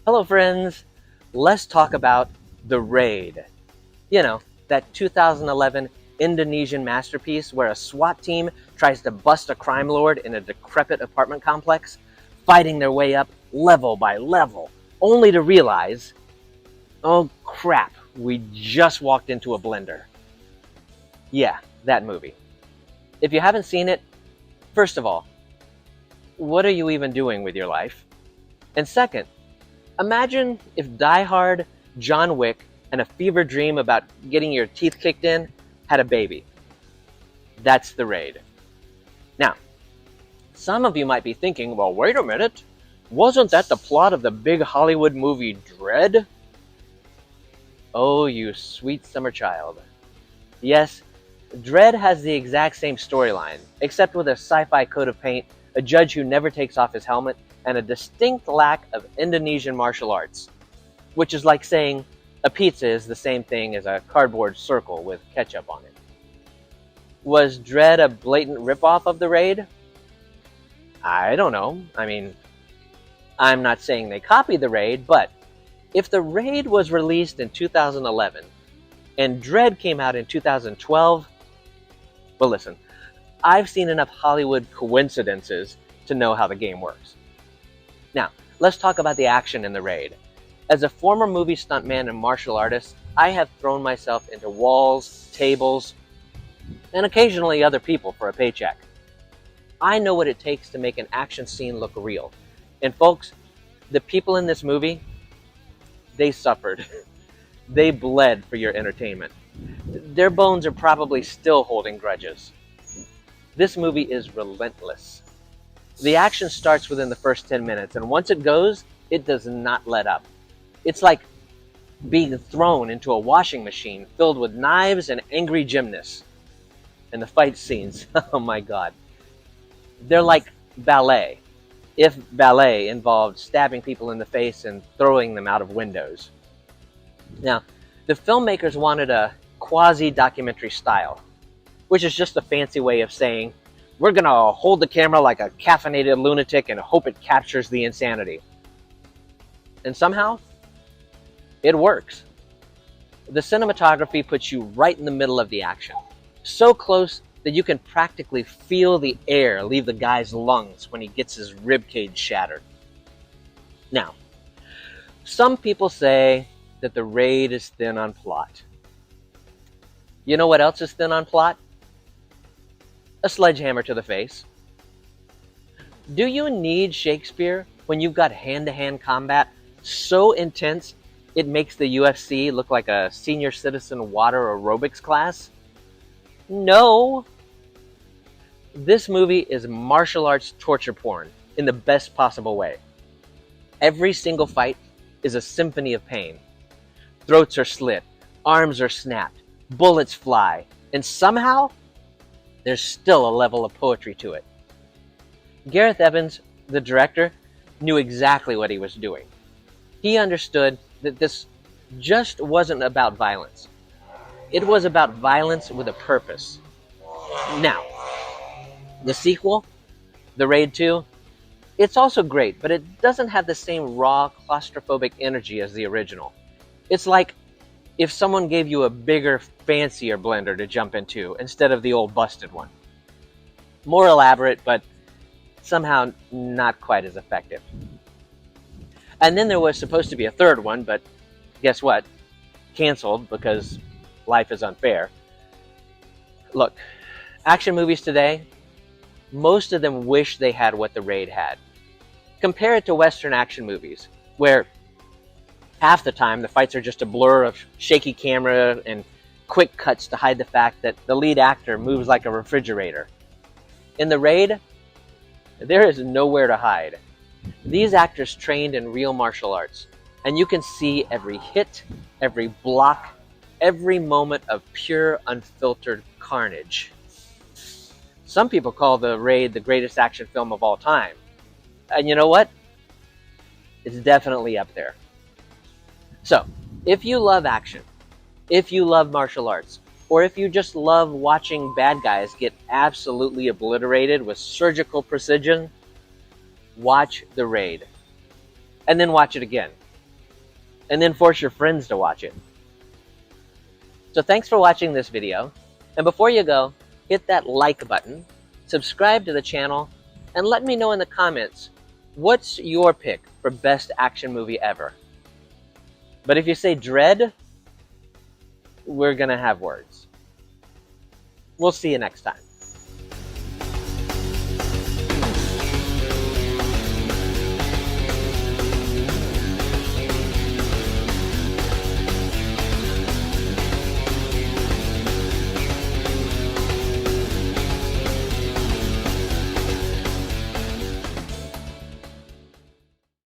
Hello, friends. Let's talk about The Raid. That 2011 Indonesian masterpiece where a SWAT team tries to bust a crime lord in a decrepit apartment complex, fighting their way up level by level, only to realize, oh crap, we just walked into a blender. Yeah, that movie. If you haven't seen it, first of all, what are you even doing with your life? And second, imagine if Die Hard, John Wick, and a fever dream about getting your teeth kicked in had a baby. That's The Raid. Now, some of you might be thinking, well, wait a minute. Wasn't that the plot of the big Hollywood movie Dread? Oh, you sweet summer child. Yes, Dread has the exact same storyline, except with a sci-fi coat of paint, a judge who never takes off his helmet, and a distinct lack of Indonesian martial arts. Which is like saying a pizza is the same thing as a cardboard circle with ketchup on it. Was Dread a blatant ripoff of The Raid? I don't know. I'm not saying they copied The Raid, but if The Raid was released in 2011 and Dread came out in 2012, well, listen, I've seen enough Hollywood coincidences to know how the game works. Now, let's talk about the action in The Raid. As a former movie stuntman and martial artist, I have thrown myself into walls, tables, and occasionally other people for a paycheck. I know what it takes to make an action scene look real. And folks, the people in this movie, they suffered. They bled for your entertainment. Their bones are probably still holding grudges. This movie is relentless. The action starts within the first 10 minutes, and once it goes, it does not let up. It's like being thrown into a washing machine filled with knives and angry gymnasts. And the fight scenes, oh my god. They're like ballet, if ballet involved stabbing people in the face and throwing them out of windows. Now, the filmmakers wanted a quasi-documentary style, which is just a fancy way of saying, we're going to hold the camera like a caffeinated lunatic and hope it captures the insanity. And somehow, it works. The cinematography puts you right in the middle of the action, so close that you can practically feel the air leave the guy's lungs when he gets his ribcage shattered. Now, some people say that The Raid is thin on plot. You know what else is thin on plot? A sledgehammer to the face. Do you need Shakespeare when you've got hand-to-hand combat so intense it makes the UFC look like a senior citizen water aerobics class? No. This movie is martial arts torture porn in the best possible way. Every single fight is a symphony of pain. Throats are slit, arms are snapped, bullets fly, and somehow there's still a level of poetry to it. Gareth Evans, the director, knew exactly what he was doing. He understood that this just wasn't about violence. It was about violence with a purpose. Now, the sequel, The Raid 2, it's also great, but it doesn't have the same raw, claustrophobic energy as the original. It's like if someone gave you a bigger, fancier blender to jump into instead of the old busted one. More elaborate, but somehow not quite as effective. And then there was supposed to be a third one, but guess what? Canceled because life is unfair. Look, action movies today, most of them wish they had what The Raid had. Compare it to Western action movies, where half the time the fights are just a blur of shaky camera and quick cuts to hide the fact that the lead actor moves like a refrigerator. In The Raid, there is nowhere to hide. These actors trained in real martial arts, and you can see every hit, every block, every moment of pure, unfiltered carnage. Some people call The Raid the greatest action film of all time. And you know what? It's definitely up there. So, if you love action, if you love martial arts, or if you just love watching bad guys get absolutely obliterated with surgical precision, watch The Raid. And then watch it again. and then force your friends to watch it. So thanks for watching this video, and before you go, hit that like button, subscribe to the channel, and let me know in the comments, what's your pick for best action movie ever? But if you say Dread, we're gonna have words. We'll see you next time.